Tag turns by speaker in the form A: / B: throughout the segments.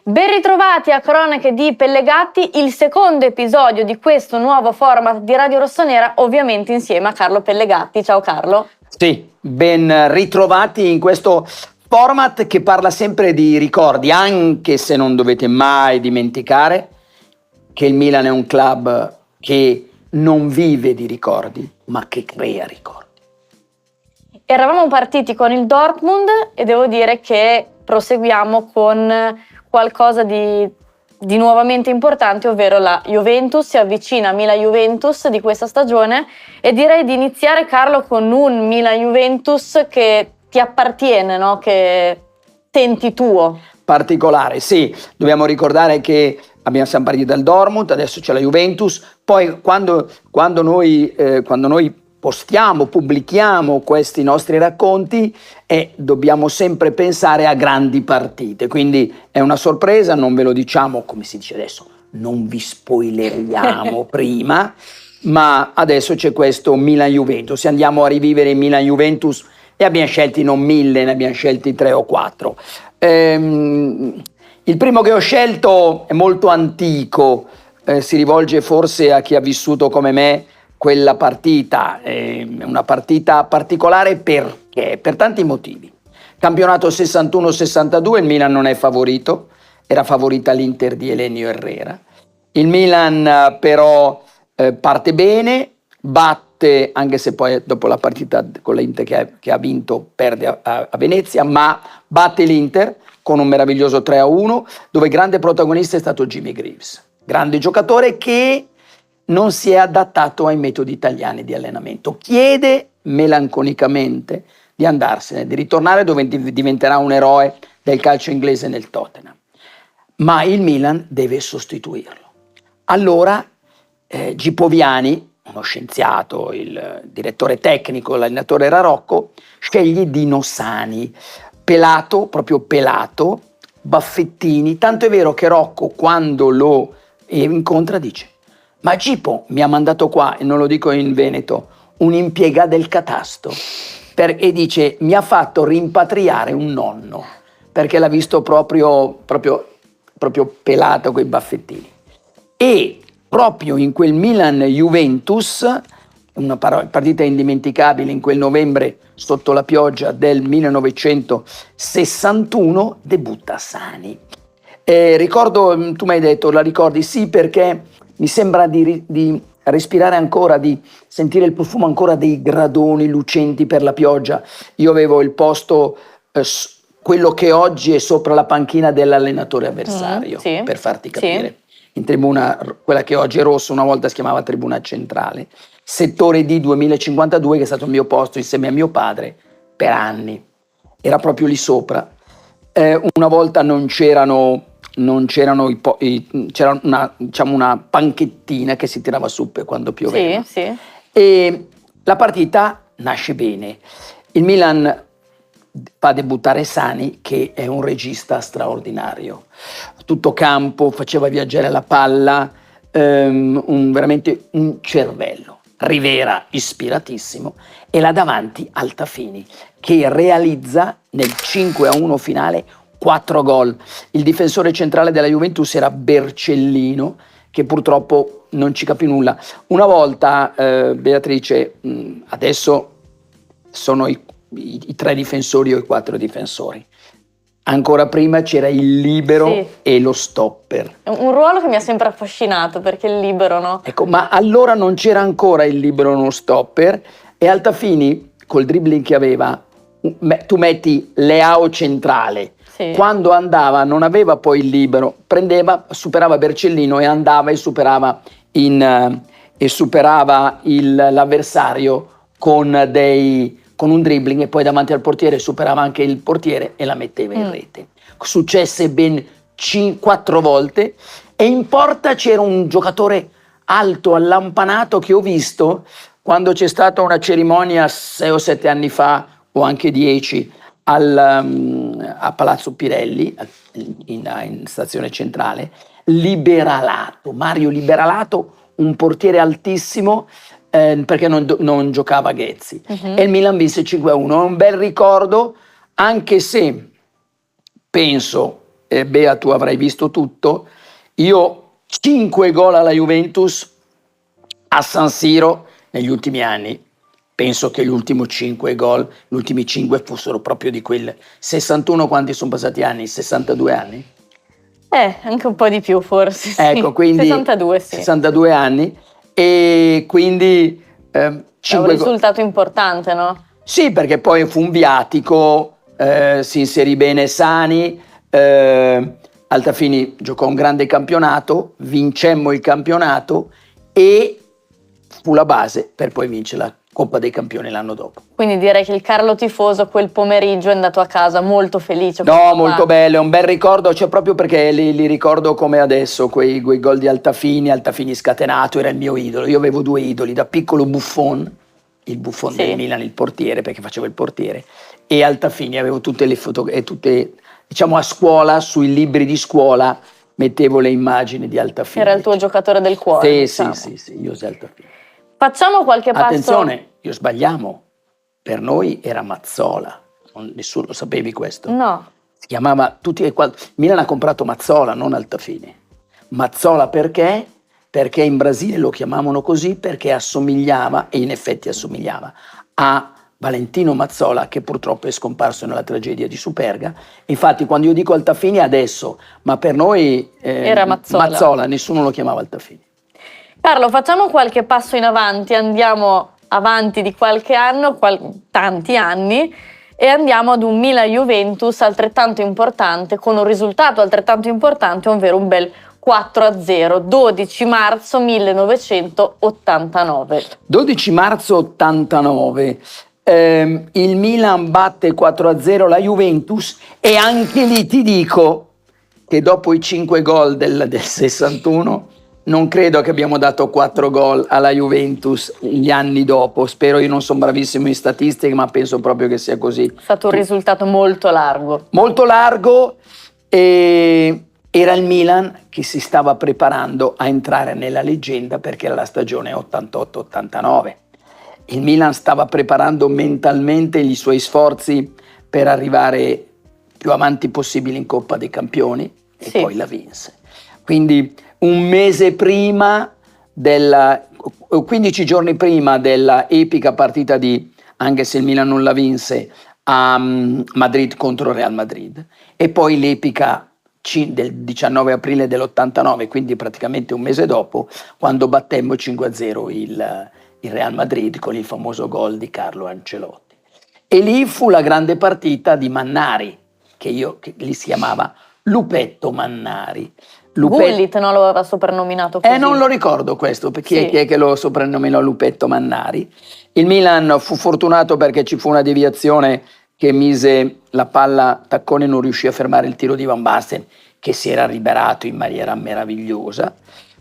A: Ben ritrovati a Cronache di Pellegatti, il secondo episodio di questo nuovo format di Radio Rossonera, ovviamente insieme a Carlo Pellegatti. Ciao Carlo.
B: Sì, ben ritrovati in questo format che parla sempre di ricordi, anche se non dovete mai dimenticare che il Milan è un club che non vive di ricordi, ma che crea ricordi.
A: Eravamo partiti con il Dortmund e devo dire che proseguiamo con qualcosa di nuovamente importante, ovvero la Juventus. Si avvicina Milan-Juventus di questa stagione e direi di iniziare, Carlo, con un Milan-Juventus che ti appartiene, no? Che senti tuo.
B: Particolare, sì, dobbiamo ricordare che siamo partiti dal Dortmund, adesso c'è la Juventus, poi quando noi pubblichiamo questi nostri racconti dobbiamo sempre pensare a grandi partite, quindi è una sorpresa, non ve lo diciamo, come si dice adesso, non vi spoileriamo prima, ma adesso c'è questo Milan-Juventus, andiamo a rivivere Milan-Juventus e abbiamo scelti non 1000, ne abbiamo scelti 3 o 4. Il primo che ho scelto è molto antico, si rivolge forse a chi ha vissuto come me quella partita, è una partita particolare perché? Per tanti motivi. Campionato 61-62, il Milan non è favorito, era favorita l'Inter di Elenio Herrera. Il Milan però parte bene, batte, anche se poi dopo la partita con l'Inter che ha vinto perde a Venezia, ma batte l'Inter con un meraviglioso 3-1, dove grande protagonista è stato Jimmy Greaves, grande giocatore che non si è adattato ai metodi italiani di allenamento, chiede melanconicamente di andarsene, di ritornare dove diventerà un eroe del calcio inglese nel Tottenham, ma il Milan deve sostituirlo. Allora Gippo Viani, uno scienziato, il direttore tecnico, l'allenatore era Rocco, sceglie Dino Sani, pelato, proprio pelato, baffettini, tanto è vero che Rocco quando lo incontra dice: ma Gippo mi ha mandato qua, e non lo dico in veneto, un impiega del catasto, e dice mi ha fatto rimpatriare un nonno, perché l'ha visto proprio pelato coi baffettini. E proprio in quel Milan-Juventus, una partita indimenticabile in quel novembre sotto la pioggia del 1961, debutta Sani. Ricordo, tu mi hai detto, la ricordi? Sì, perché mi sembra di respirare ancora, di sentire il profumo ancora dei gradoni lucenti per la pioggia. Io avevo il posto, quello che oggi è sopra la panchina dell'allenatore avversario,
A: sì,
B: per farti capire.
A: Sì.
B: In tribuna, quella che oggi è rossa, una volta si chiamava tribuna centrale. Settore D 2052, che è stato il mio posto insieme a mio padre per anni. Era proprio lì sopra. Una volta c'era una panchettina che si tirava su quando pioveva.
A: Sì.
B: E la partita nasce bene. Il Milan fa debuttare Sani, che è un regista straordinario. Tutto campo, faceva viaggiare la palla, veramente un cervello. Rivera, ispiratissimo, e là davanti Altafini, che realizza nel 5-1 finale 4 gol. Il difensore centrale della Juventus era Bercellino, che purtroppo non ci capì nulla. Una volta, Beatrice, adesso sono i 3 difensori o i 4 difensori. Ancora prima c'era il libero, sì, e lo stopper.
A: Un ruolo che mi ha sempre affascinato, perché il libero, no?
B: Ecco, ma allora non c'era ancora il libero o lo stopper, e Altafini, col dribbling che aveva, tu metti Leao centrale. Sì. Quando andava non aveva poi il libero, prendeva, superava Bercellino e andava e superava l'avversario con un dribbling, e poi davanti al portiere superava anche il portiere e la metteva in rete. Successe ben 4 volte, e in porta c'era un giocatore alto, allampanato, che ho visto quando c'è stata una cerimonia 6 o 7 anni fa, o anche 10, a Palazzo Pirelli, in stazione centrale. Mario Liberalato, un portiere altissimo, perché non giocava Ghezzi. E il Milan vinse 5-1. È un bel ricordo, anche se penso Bea, tu avrai visto tutto. Io 5 gol alla Juventus a San Siro negli ultimi anni. Penso che gli ultimi 5 gol, gli ultimi 5 fossero proprio di quel 61, quanti sono passati anni? 62 anni?
A: Anche un po' di più forse. Sì.
B: Ecco, quindi
A: 62, sì.
B: 62 anni, e quindi
A: È un
B: 5 gol.
A: risultato importante, no?
B: Sì, perché poi fu un viatico, si inserì bene Sani, Altafini giocò un grande campionato, vincemmo il campionato e fu la base per poi vincere la Coppa dei Campioni l'anno dopo.
A: Quindi direi che il Carlo tifoso quel pomeriggio è andato a casa molto felice.
B: No, molto bello, è un bel ricordo, cioè proprio perché li ricordo come adesso, quei gol di Altafini scatenato, era il mio idolo. Io avevo 2 idoli, da piccolo Buffon, il Buffon
A: Sì.
B: del Milan, il portiere, perché facevo il portiere, e Altafini, avevo tutte le foto, tutte, diciamo, a scuola, sui libri di scuola mettevo le immagini di Altafini.
A: Era il tuo giocatore del cuore.
B: Sì,
A: diciamo.
B: sì, io sei Altafini.
A: Facciamo qualche passo.
B: Attenzione, io sbagliamo, per noi era Mazzola, nessuno lo sapevi questo?
A: No.
B: Si chiamava Milan ha comprato Mazzola, non Altafini. Mazzola perché? Perché in Brasile lo chiamavano così perché assomigliava, e in effetti assomigliava, a Valentino Mazzola, che purtroppo è scomparso nella tragedia di Superga. Infatti quando io dico Altafini adesso, ma per noi
A: era Mazzola,
B: nessuno lo chiamava Altafini.
A: Carlo, facciamo qualche passo in avanti, andiamo avanti di qualche anno, tanti anni, e andiamo ad un Milan-Juventus altrettanto importante, con un risultato altrettanto importante, ovvero un bel 4-0, 12 marzo 1989.
B: 12 marzo 89, il Milan batte 4-0 la Juventus, e anche lì ti dico che dopo i 5 gol del 61 non credo che abbiamo dato 4 gol alla Juventus gli anni dopo. Spero, io non sono bravissimo in statistiche, ma penso proprio che sia così.
A: È stato un risultato molto largo.
B: Molto largo, e era il Milan che si stava preparando a entrare nella leggenda, perché era la stagione 88-89. Il Milan stava preparando mentalmente i suoi sforzi per arrivare più avanti possibile in Coppa dei Campioni, e
A: sì,
B: poi la vinse. Quindi 15 giorni prima della epica partita anche se il Milan non la vinse, a Madrid contro Real Madrid, e poi l'epica del 19 aprile dell'89, quindi praticamente un mese dopo, quando battemmo 5-0 il Real Madrid con il famoso gol di Carlo Ancelotti. E lì fu la grande partita di Mannari, che lì si chiamava Lupetto Mannari.
A: Gullit non lo aveva soprannominato così?
B: Non lo ricordo questo, perché
A: sì,
B: chi è che lo soprannominò Lupetto Mannari. Il Milan fu fortunato perché ci fu una deviazione che mise la palla, Taccone non riuscì a fermare il tiro di Van Basten, che si era liberato in maniera meravigliosa.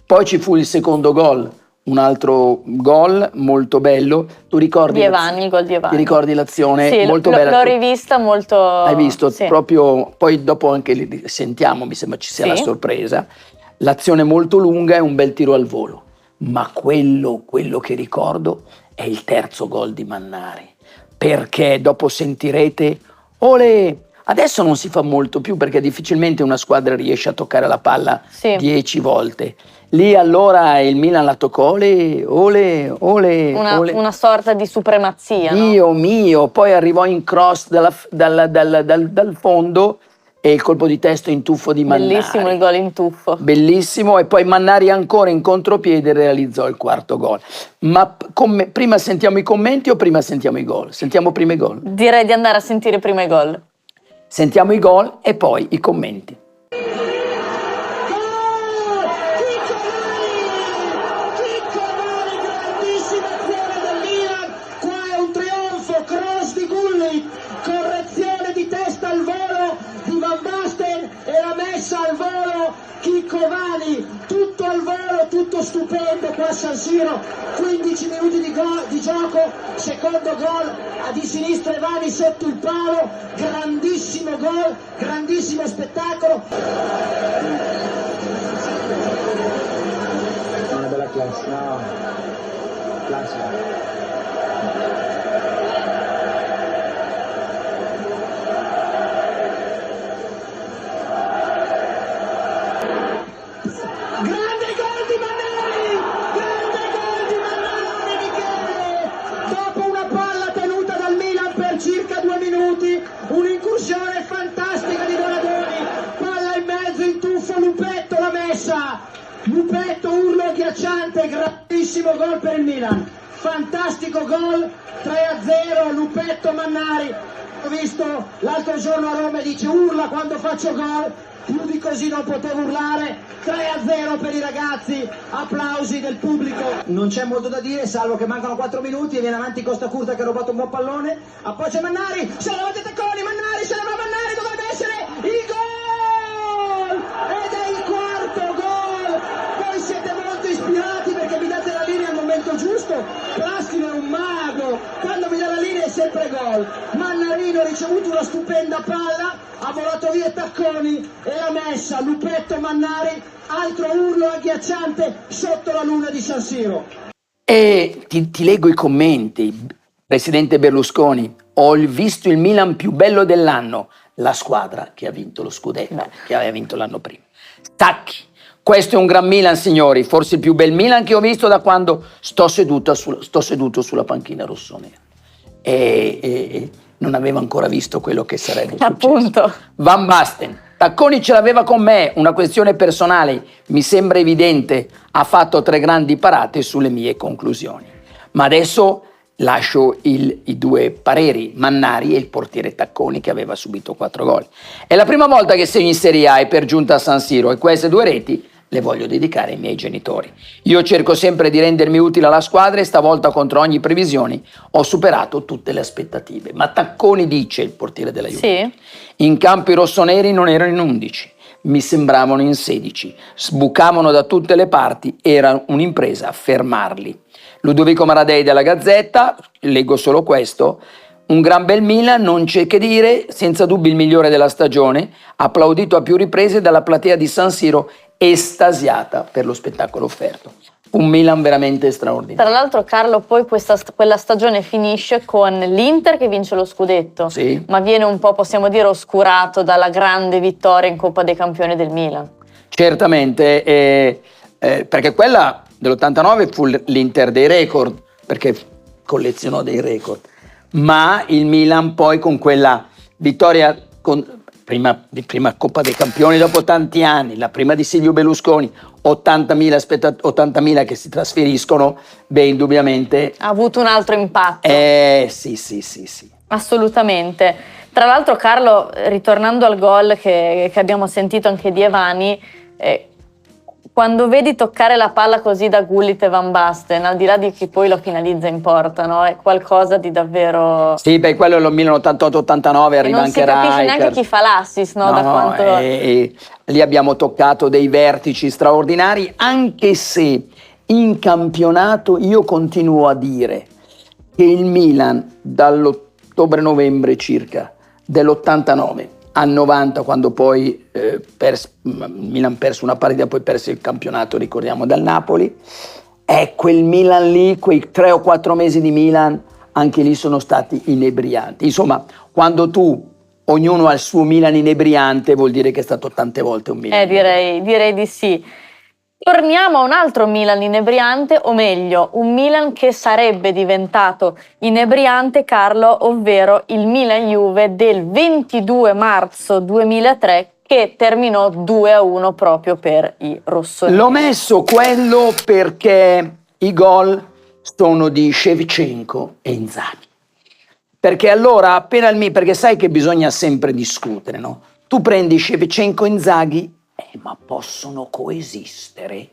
B: Poi ci fu il secondo gol, un altro gol molto bello. Tu ricordi
A: il gol di Evani.
B: Ti ricordi l'azione?
A: Sì,
B: molto bella.
A: L'ho rivista molto.
B: Hai visto?
A: Sì.
B: Proprio, poi dopo anche sentiamo, mi sembra ci sia la sorpresa. L'azione molto lunga e un bel tiro al volo. Ma quello che ricordo è il terzo gol di Mannari, perché dopo sentirete olè. Adesso non si fa molto più, perché difficilmente una squadra riesce a toccare la palla 10 volte. Lì allora il Milan la toccò, olè.
A: Una sorta di supremazia.
B: Dio mio, poi arrivò in cross dal fondo, e il colpo di testo in tuffo di Mannari.
A: Bellissimo il gol in tuffo.
B: Bellissimo, e poi Mannari ancora in contropiede realizzò il quarto gol. Ma prima sentiamo i commenti o prima sentiamo i gol? Sentiamo prima i gol.
A: Direi di andare a sentire prima i gol.
B: Sentiamo i gol e poi i commenti.
C: Correzione di testa al volo di Van Basten e la messa al volo Chicco Vani, tutto al volo, tutto stupendo qua a San Siro. 15 minuti di gioco, secondo gol di sinistra Vani sotto il palo, grandissimo gol, grandissimo spettacolo. Una bella classe, no? Classe. minuti, un'incursione fantastica di Donadoni, palla in mezzo, in tuffo, Lupetto l'ha messa, Lupetto, urlo agghiacciante, grandissimo gol per il Milan, fantastico gol, 3-0, Lupetto Mannari. Ho visto l'altro giorno a Roma e dice urla quando faccio gol, più di così non potevo urlare, 3-0 per i ragazzi, applausi del pubblico. Non c'è molto da dire, salvo che mancano 4 minuti e viene avanti Costa Curta che ha rubato un buon pallone, appoggia Mannari, se la davanti Tacconi, Mannari, se la va Mannari, dovrebbe essere il gol! Ed è il quarto gol! Voi siete molto ispirati perché mi date la linea al momento giusto, Plastico è un mago, quando mi dà la linea è sempre gol. Mannarino ha ricevuto una stupenda palla, ha volato via Tacconi e l'ha messa, Lupetto Mannari, altro urlo agghiacciante sotto la luna di San Siro.
B: E ti leggo i commenti. Presidente Berlusconi, ho visto il Milan più bello dell'anno, la squadra che ha vinto lo scudetto, che aveva vinto l'anno prima. Tacchi, questo è un gran Milan, signori, forse il più bel Milan che ho visto da quando sto seduto sulla panchina rossonera. E non avevo ancora visto quello che sarebbe successo.
A: Appunto.
B: Van Basten, Tacconi ce l'aveva con me, una questione personale, mi sembra evidente, ha fatto 3 grandi parate sulle mie conclusioni. Ma adesso lascio i 2 pareri, Mannari e il portiere Tacconi che aveva subito 4 gol. È la prima volta che segno in Serie A e per giunta a San Siro e queste 2 reti le voglio dedicare ai miei genitori. Io cerco sempre di rendermi utile alla squadra e stavolta contro ogni previsione ho superato tutte le aspettative. Ma Tacconi dice, il portiere della Juve,
A: Sì.
B: in campo i rossoneri non erano in 11, mi sembravano in 16, sbucavano da tutte le parti, era un'impresa fermarli. Ludovico Maradei della Gazzetta, leggo solo questo, un gran bel Milan, non c'è che dire, senza dubbio il migliore della stagione, applaudito a più riprese dalla platea di San Siro, estasiata per lo spettacolo offerto. Un Milan veramente straordinario.
A: Tra l'altro, Carlo, poi quella stagione finisce con l'Inter che vince lo scudetto,
B: Sì.
A: ma viene un po', possiamo dire, oscurato dalla grande vittoria in Coppa dei Campioni del Milan.
B: Certamente, perché quella dell'89 fu l'Inter dei record, perché collezionò dei record, ma il Milan poi con quella vittoria, prima Coppa dei Campioni dopo tanti anni, la prima di Silvio Berlusconi, 80.000 che si trasferiscono, beh, indubbiamente
A: Ha avuto un altro impatto.
B: sì.
A: Assolutamente. Tra l'altro, Carlo, ritornando al gol che abbiamo sentito anche di Evani, quando vedi toccare la palla così da Gullit e Van Basten, al di là di chi poi lo finalizza in porta, no? È qualcosa di davvero...
B: Sì, beh, quello è lo 1988-89, arriva
A: non
B: anche
A: si capisce
B: Rijkaard.
A: neanche chi fa l'assist, no? Da quanto...
B: Lì abbiamo toccato dei vertici straordinari, anche se in campionato io continuo a dire che il Milan dall'ottobre-novembre circa dell'89 al 90, quando poi Milan perse una partita, poi perse il campionato, ricordiamo, dal Napoli, quel Milan lì, quei 3 o 4 mesi di Milan, anche lì sono stati inebrianti. Insomma, quando ognuno ha il suo Milan inebriante, vuol dire che è stato tante volte un Milan.
A: Direi di sì. Torniamo a un altro Milan inebriante, o meglio, un Milan che sarebbe diventato inebriante, Carlo, ovvero il Milan-Juve del 22 marzo 2003, che terminò 2-1 proprio per i rossoneri.
B: L'ho messo quello perché i gol sono di Shevchenko e Inzaghi. Perché allora, perché sai che bisogna sempre discutere, no? Tu prendi Shevchenko e Inzaghi, ma possono coesistere.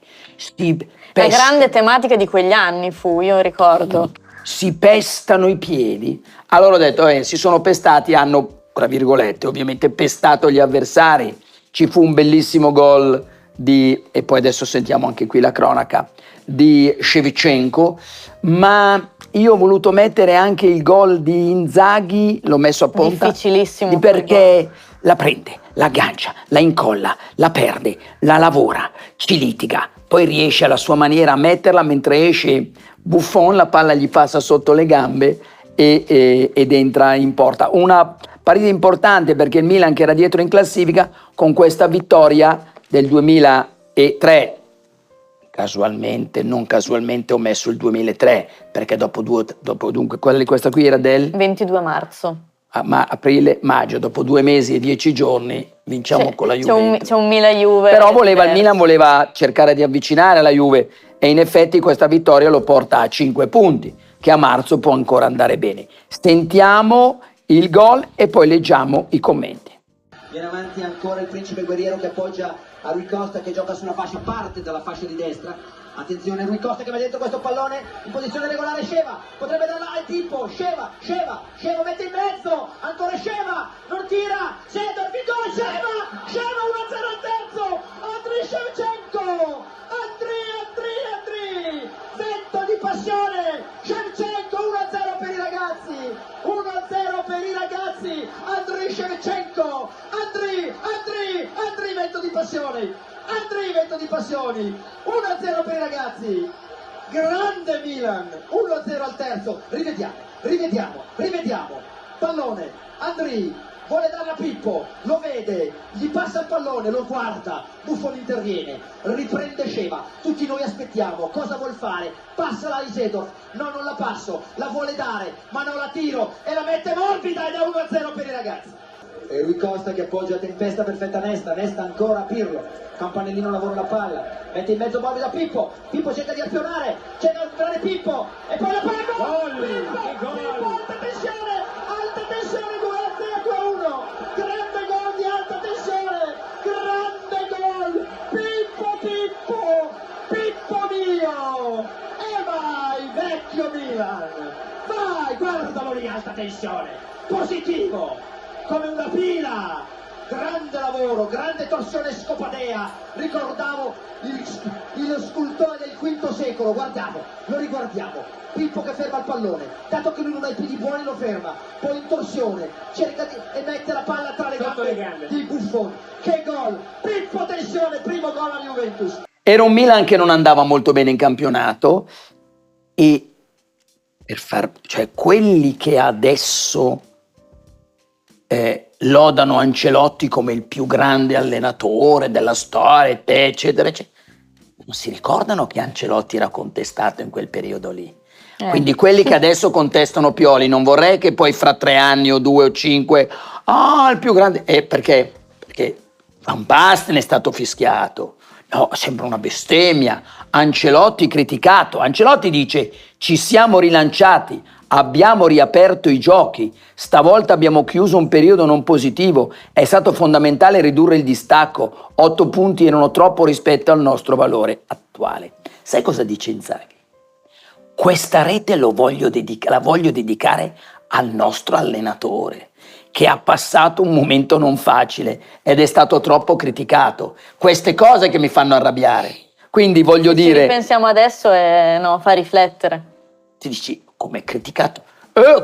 A: La grande tematica di quegli anni fu, io ricordo.
B: Si pestano i piedi. Allora ho detto, si sono pestati, hanno, tra virgolette, ovviamente pestato gli avversari. Ci fu un bellissimo gol e poi adesso sentiamo anche qui la cronaca, di Shevchenko, ma io ho voluto mettere anche il gol di Inzaghi, l'ho messo appunto.
A: Difficilissimo.
B: Perché la prende, la aggancia, la incolla, la perde, la lavora, ci litiga, poi riesce alla sua maniera a metterla, mentre esce Buffon, la palla gli passa sotto le gambe ed entra in porta. Una partita importante perché il Milan, che era dietro in classifica, con questa vittoria del 2003, non casualmente ho messo il 2003, perché dopo dunque quella di questa qui era del
A: 22 marzo.
B: aprile, maggio, dopo 2 mesi e 10 giorni vinciamo con la Juventus.
A: C'è un Milan-Juve.
B: Però il Milan voleva cercare di avvicinare la Juve e in effetti questa vittoria lo porta a 5 punti, che a marzo può ancora andare bene. Sentiamo il gol e poi leggiamo i commenti.
C: Viene avanti ancora il principe guerriero che appoggia a Rui Costa che gioca sulla fascia, parte dalla fascia di destra. Attenzione Rui Costa che va dentro questo pallone in posizione regolare. Sheva potrebbe darla al tipo. Sheva mette in mezzo, ancora Sheva, non tira, Seedorf, il gol, Sheva 1-0 al terzo, Andriy Shevchenko, Andriy, vento di passione, Shevchenko 1-0 per i ragazzi, 1-0 per i ragazzi, Andriy Shevchenko, Andriy, vento di passione. Andriy, vento di passioni, 1-0 per i ragazzi, grande Milan, 1-0 al terzo, rivediamo, pallone, Andriy, vuole darla a Pippo, lo vede, gli passa il pallone, lo guarda, Buffon interviene, riprende Sheva, tutti noi aspettiamo, cosa vuol fare? Passala a Seedorf, no non la passo, la vuole dare, ma non la tiro e la mette morbida ed è 1-0 per i ragazzi. E Rui Costa che appoggia a tempesta perfetta Nesta ancora Pirlo, Campanellino lavora la palla, mette in mezzo morbida Pippo cerca di azionare, Pippo e poi la palla, Pippo, alta tensione 2-1, grande gol di alta tensione, grande gol, Pippo mio, e vai vecchio Milan, vai, guardalo lì, alta tensione, positivo, come una pila, grande lavoro, grande torsione scopadea, ricordavo il scultore del V secolo, lo riguardiamo, Pippo che ferma il pallone, dato che lui non ha i piedi buoni lo ferma, poi in torsione, cerca e mette la palla tra le gambe di Buffon, che gol, Pippo tensione, primo gol alla Juventus.
B: Era un Milan che non andava molto bene in campionato e cioè quelli che adesso lodano Ancelotti come il più grande allenatore della storia, eccetera, eccetera, non si ricordano che Ancelotti era contestato in quel periodo lì. Quindi quelli che adesso contestano Pioli, non vorrei che poi fra 3 anni o 2 o 5, il più grande, perché Van Basten è stato fischiato, no, sembra una bestemmia, Ancelotti criticato, Ancelotti dice ci siamo rilanciati, abbiamo riaperto i giochi, stavolta abbiamo chiuso un periodo non positivo, è stato fondamentale ridurre il distacco, 8 punti erano troppo rispetto al nostro valore attuale. Sai cosa dice Inzaghi? Questa rete la voglio dedicare al nostro allenatore, che ha passato un momento non facile ed è stato troppo criticato. Queste cose che mi fanno arrabbiare. Quindi voglio dire...
A: Se pensiamo adesso fa riflettere.
B: Ti dici, come criticato?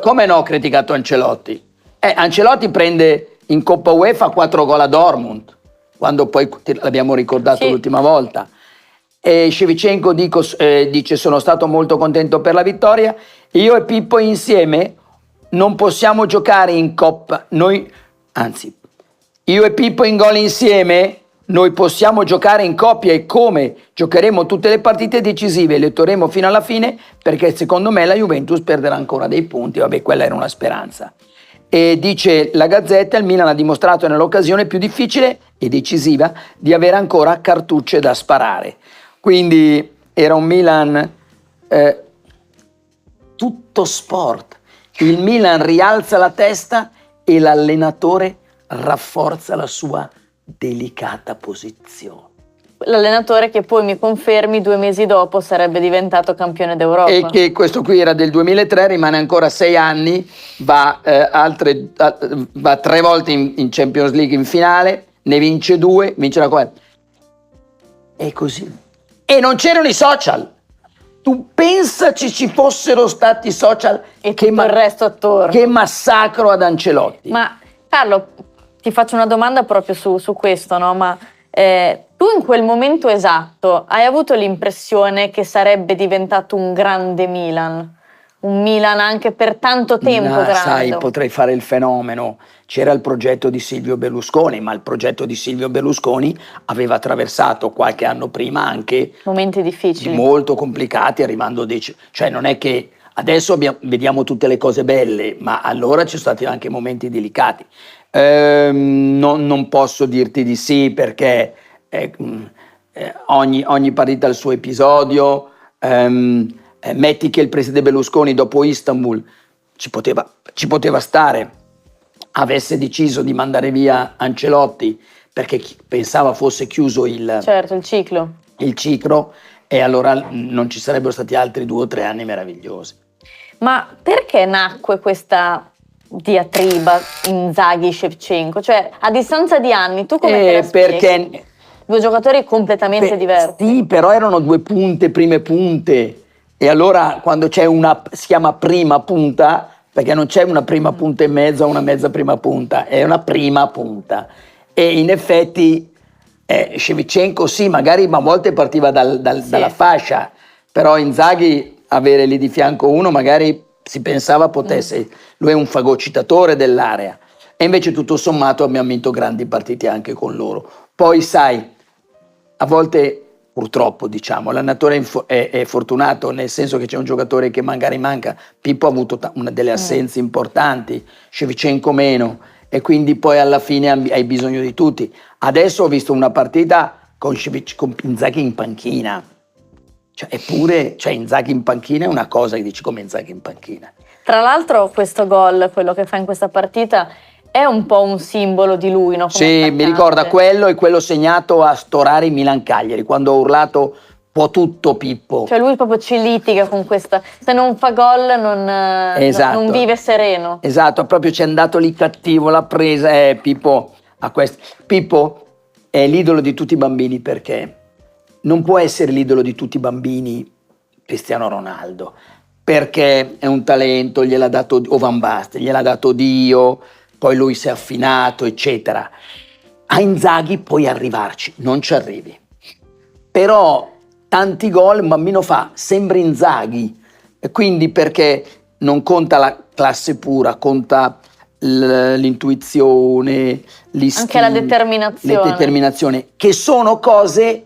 B: Come no criticato Ancelotti? Ancelotti prende in Coppa UEFA 4 gol a Dortmund, quando poi l'abbiamo ricordato l'ultima volta. E Shevchenko dice sono stato molto contento per la vittoria, io e Pippo insieme non possiamo giocare in Coppa, io e Pippo in gol insieme, noi possiamo giocare in coppia e come giocheremo tutte le partite decisive, le torremo fino alla fine perché secondo me la Juventus perderà ancora dei punti, vabbè quella era una speranza. E dice la Gazzetta, il Milan ha dimostrato nell'occasione più difficile e decisiva di avere ancora cartucce da sparare. Quindi era un Milan tutto sport, il Milan rialza la testa e l'allenatore rafforza la sua delicata posizione.
A: L'allenatore che poi mi confermi 2 mesi dopo sarebbe diventato campione d'Europa.
B: E che questo qui era del 2003, rimane ancora 6 anni, va 3 volte in Champions League in finale, ne vince 2, vince la quarta. È così. E non c'erano i social. Tu pensaci ci fossero stati i social
A: e tutto il resto attorno.
B: Che massacro ad Ancelotti.
A: Ma Carlo, ti faccio una domanda proprio su questo, no? Ma tu in quel momento esatto hai avuto l'impressione che sarebbe diventato un grande Milan? Un Milan anche per tanto tempo grande?
B: Sai, potrei fare il fenomeno. C'era il progetto di Silvio Berlusconi, ma il progetto di Silvio Berlusconi aveva attraversato qualche anno prima anche
A: momenti difficili,
B: molto complicati, arrivando cioè non è che Adesso vediamo tutte le cose belle, ma allora ci sono stati anche momenti delicati. Non posso dirti di sì perché ogni partita ha il suo episodio. Metti che il presidente Berlusconi dopo Istanbul ci poteva stare, avesse deciso di mandare via Ancelotti perché pensava fosse chiuso il ciclo, e allora non ci sarebbero stati altri 2 o 3 anni meravigliosi.
A: Ma perché nacque questa diatriba Inzaghi-Shevchenko? Cioè, a distanza di anni, tu come te la spieghi?
B: Perché
A: 2 giocatori completamente diversi.
B: Sì, però erano 2 punte, prime punte, e allora quando c'è si chiama prima punta, perché non c'è una prima punta e mezzo o una mezza prima punta, è una prima punta. E in effetti Shevchenko sì, magari a volte partiva dalla fascia, però Inzaghi avere lì di fianco uno magari si pensava potesse, lui è un fagocitatore dell'area, e invece tutto sommato abbiamo vinto grandi partite anche con loro. Poi sai, a volte purtroppo diciamo l'allenatore è fortunato, nel senso che c'è un giocatore che magari manca. Pippo ha avuto delle assenze importanti, Shevchenko meno, e quindi poi alla fine hai bisogno di tutti. Adesso ho visto una partita con Inzaghi in panchina, eppure Inzaghi in panchina è una cosa che dici, come Inzaghi in panchina.
A: Tra l'altro questo gol, quello che fa in questa partita, è un po' un simbolo di lui, no? Come
B: sì,
A: attaccante.
B: Mi ricorda quello e quello segnato a Storari Milan-Cagliari, quando ho urlato può tutto Pippo.
A: Cioè lui proprio ci litiga con questa, se non fa gol
B: Esatto.
A: non vive sereno.
B: Esatto, proprio ci è andato lì cattivo, l'ha presa, Pippo a questo. Pippo è l'idolo di tutti i bambini, perché non può essere l'idolo di tutti i bambini Cristiano Ronaldo, perché è un talento, gliel'ha dato, o Van Basten, gliel'ha dato Dio, poi lui si è affinato, eccetera. A Inzaghi puoi arrivarci, non ci arrivi. Però tanti gol un bambino fa, sembra Inzaghi, e quindi perché non conta la classe pura, conta l'intuizione,
A: anche la determinazione,
B: che sono cose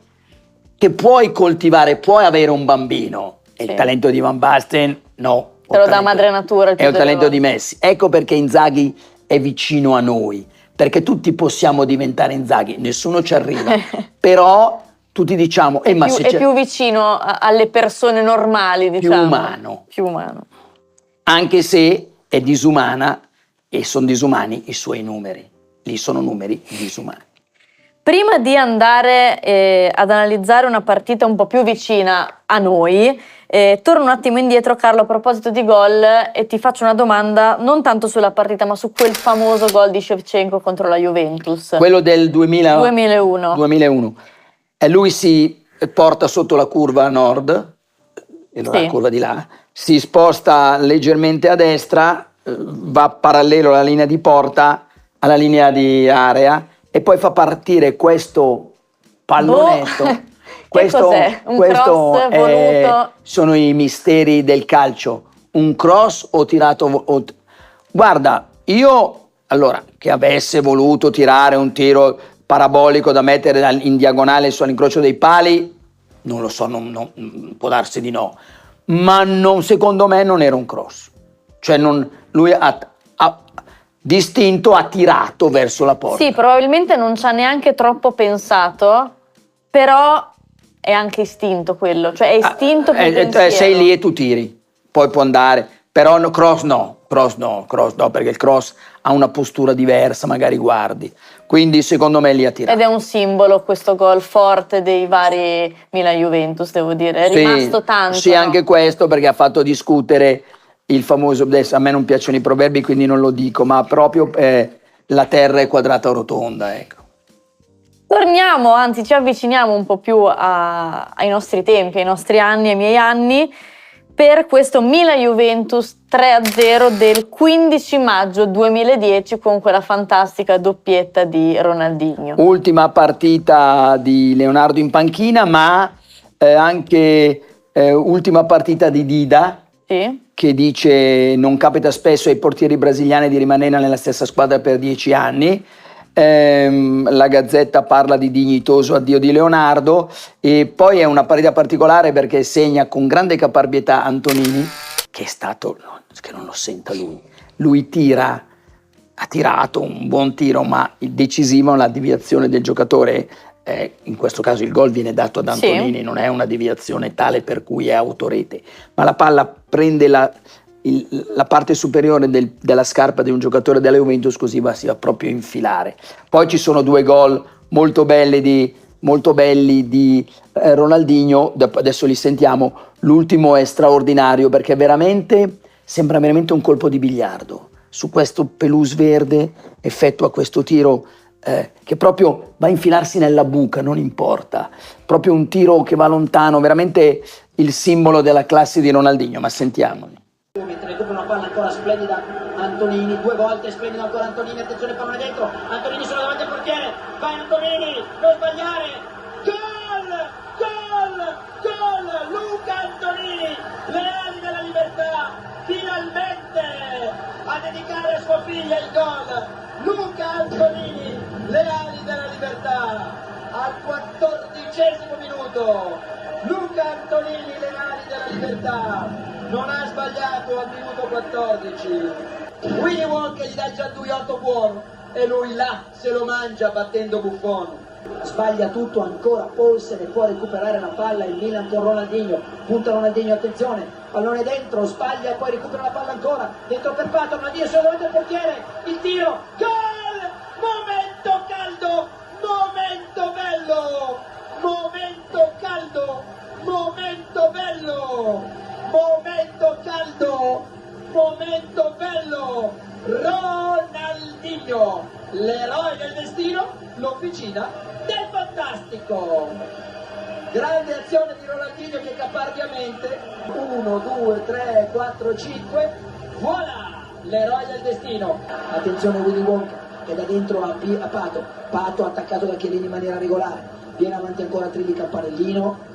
B: che puoi coltivare, puoi avere un bambino. E il talento di Van Basten no.
A: Te lo dà madre natura.
B: È un talento di Messi. Ecco perché Inzaghi è vicino a noi, perché tutti possiamo diventare Inzaghi, nessuno ci arriva, però tutti diciamo
A: è più vicino alle persone normali, diciamo. Più umano.
B: Anche se è disumana, e sono disumani i suoi numeri, lì sono numeri disumani.
A: Prima di andare ad analizzare una partita un po' più vicina a noi, torno un attimo indietro, Carlo, a proposito di gol, e ti faccio una domanda non tanto sulla partita ma su quel famoso gol di Shevchenko contro la Juventus.
B: Quello del
A: 2001.
B: E lui si porta sotto la curva a nord, la curva di là, si sposta leggermente a destra, va parallelo alla linea di porta, alla linea di area, e poi fa partire questo pallonetto.
A: Questo cos'è? Un cross voluto?
B: Sono i misteri del calcio. Un cross o tirato... Guarda, io, allora, che avesse voluto tirare un tiro parabolico da mettere in diagonale all'incrocio dei pali, non lo so, può darsi di no. Ma secondo me non era un cross. Cioè lui ha distinto, ha tirato verso la porta.
A: Sì, probabilmente non ci ha neanche troppo pensato, però è anche istinto quello, cioè è istinto più pensiero.
B: Sei lì e tu tiri, poi può andare, però cross no, perché il cross ha una postura diversa, magari guardi, quindi secondo me lì ha tirato.
A: Ed è un simbolo questo gol forte dei vari Milan-Juventus, devo dire, è rimasto tanto.
B: Sì, no? Anche questo, perché ha fatto discutere il famoso, adesso a me non piacciono i proverbi quindi non lo dico, ma proprio la terra è quadrata o rotonda, ecco.
A: Torniamo, anzi ci avviciniamo un po' più ai nostri tempi, ai nostri anni, ai miei anni, per questo Milan-Juventus 3-0 del 15 maggio 2010 con quella fantastica doppietta di Ronaldinho.
B: Ultima partita di Leonardo in panchina, ma anche ultima partita di Dida, che dice non capita spesso ai portieri brasiliani di rimanere nella stessa squadra per 10 anni. La Gazzetta parla di dignitoso addio di Leonardo, e poi è una partita particolare perché segna con grande caparbietà Antonini, che è stato, che non lo senta lui. Lui tira, ha tirato un buon tiro, ma il decisivo è la deviazione del giocatore. In questo caso il gol viene dato ad Antonini,
A: Sì.
B: non è una deviazione tale per cui è autorete, ma la palla prende la parte superiore della scarpa di un giocatore della Juventus, così si va proprio a infilare. Poi ci sono 2 gol molto belli di Ronaldinho, adesso li sentiamo. L'ultimo è straordinario perché sembra veramente un colpo di biliardo. Su questo pelouse verde effettua questo tiro che proprio va a infilarsi nella buca, non importa, proprio un tiro che va lontano, veramente il simbolo della classe di Ronaldinho. Ma sentiamoli.
C: Mentre recupera una palla ancora splendida Antonini, 2 volte splendido ancora Antonini, attenzione, pallone dentro, Antonini solo davanti al portiere, vai Antonini, non sbagliare, gol, gol, gol, Luca Antonini, le ali della libertà, finalmente a dedicare a sua figlia il gol, Luca Antonini, le ali della libertà, al 14° minuto, Luca Antonini, le ali della libertà. Non ha sbagliato al minuto 14. Willy Wonka gli dà il gianduiotto buono e lui là se lo mangia battendo Buffon. Sbaglia tutto ancora, Poulsen può recuperare la palla, il Milan con Ronaldinho, punta Ronaldinho, attenzione, pallone dentro, sbaglia, poi recupera la palla ancora, dentro per Pato, Ronaldinho solo davanti al portiere, il tiro, gol! Momento caldo, momento bello, momento caldo, momento bello! Momento caldo, momento bello, Ronaldinho, l'eroe del destino, l'officina del fantastico. Grande azione di Ronaldinho che caparbiamente, 1, 2, 3, 4, 5, voilà, l'eroe del destino. Attenzione Willy Wonka che da dentro a Pato, Pato attaccato da Chiellini in maniera regolare, viene avanti ancora Trilli Campanellino,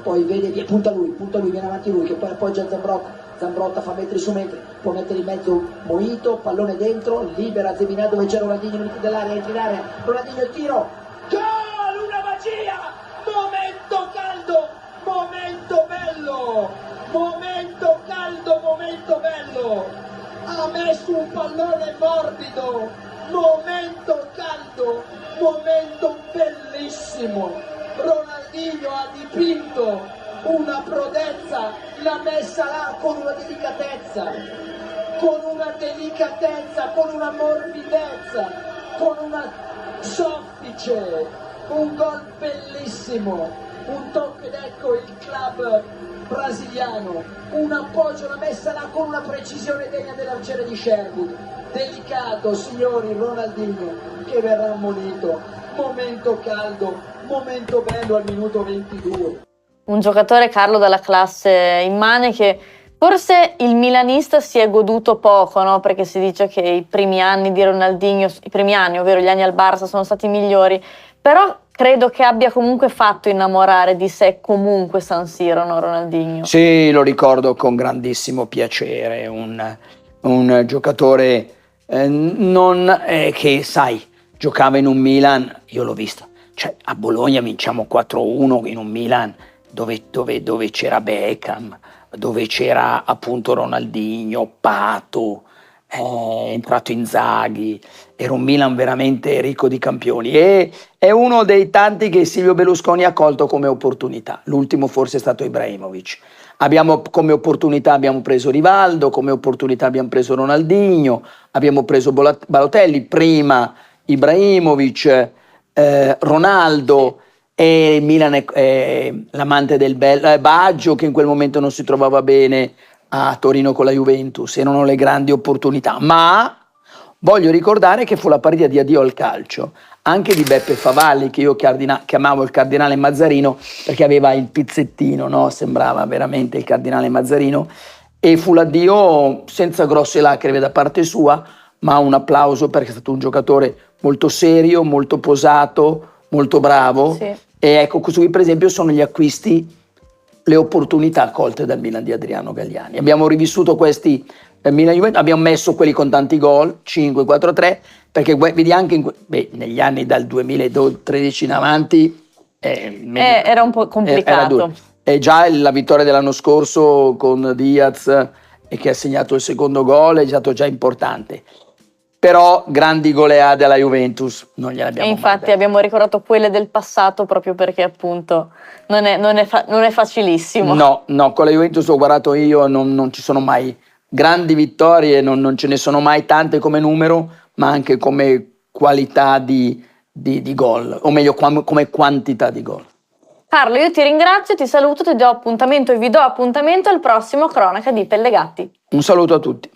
C: poi vede, punta lui, viene avanti lui, che poi appoggia Zambrotta fa metri su metri, può mettere in mezzo Moito, pallone dentro, libera Zeminà dove c'è Ronaldinho in dell'area, entra in area, Ronaldinho il tiro, gol, una magia, momento caldo, momento bello, momento caldo, momento bello, ha messo un pallone morbido, momento caldo, momento bellissimo. Ronaldinho ha dipinto una prodezza, l'ha messa là con una delicatezza, con una morbidezza, con una soffice, un gol bellissimo, un tocco ed ecco il club brasiliano, un appoggio, l'ha messa là con una precisione degna dell'arciere di Sherwood, delicato signori, Ronaldinho che verrà ammonito, momento caldo, momento bello al minuto 22.
A: Un giocatore, Carlo, dalla classe immane che forse il milanista si è goduto poco, no? Perché si dice che i primi anni di Ronaldinho, ovvero gli anni al Barça, sono stati migliori, però credo che abbia comunque fatto innamorare di sé comunque San Siro, no, Ronaldinho?
B: Sì, lo ricordo con grandissimo piacere, un giocatore che, sai, giocava in un Milan, io l'ho visto, cioè a Bologna vinciamo 4-1 in un Milan dove c'era Beckham, dove c'era appunto Ronaldinho, Pato, è entrato Inzaghi, era un Milan veramente ricco di campioni e è uno dei tanti che Silvio Berlusconi ha colto come opportunità. L'ultimo forse è stato Ibrahimovic. Come opportunità abbiamo preso Rivaldo, come opportunità abbiamo preso Ronaldinho, abbiamo preso Balotelli, prima Ibrahimovic, Ronaldo, e il Milan è l'amante del Baggio che in quel momento non si trovava bene a Torino con la Juventus, erano le grandi opportunità, ma voglio ricordare che fu la partita di addio al calcio anche di Beppe Favalli, che io chiamavo il cardinale Mazzarino perché aveva il pizzettino, no? Sembrava veramente il cardinale Mazzarino, e fu l'addio senza grosse lacrime da parte sua, ma un applauso perché è stato un giocatore molto serio, molto posato, molto bravo.
A: Sì.
B: E ecco, così per esempio sono gli acquisti, le opportunità colte dal Milan di Adriano Galliani. Abbiamo rivissuto questi Milan Juventus, abbiamo messo quelli con tanti gol, 5, 4, 3, perché vedi anche negli anni dal 2013 in avanti
A: era un po' complicato.
B: è già la vittoria dell'anno scorso con Diaz e che ha segnato il secondo gol, è stato già importante. Però grandi goleade della Juventus non gliele abbiamo
A: E
B: mai
A: infatti
B: date.
A: abbiamo ricordato quelle del passato proprio perché appunto non è facilissimo.
B: No, con la Juventus ho guardato io, non ci sono mai grandi vittorie, non ce ne sono mai tante come numero, ma anche come qualità di gol, o meglio come quantità di gol.
A: Carlo, io ti ringrazio, ti saluto, ti do appuntamento e vi do appuntamento al prossimo Cronaca di Pellegatti.
B: Un saluto a tutti.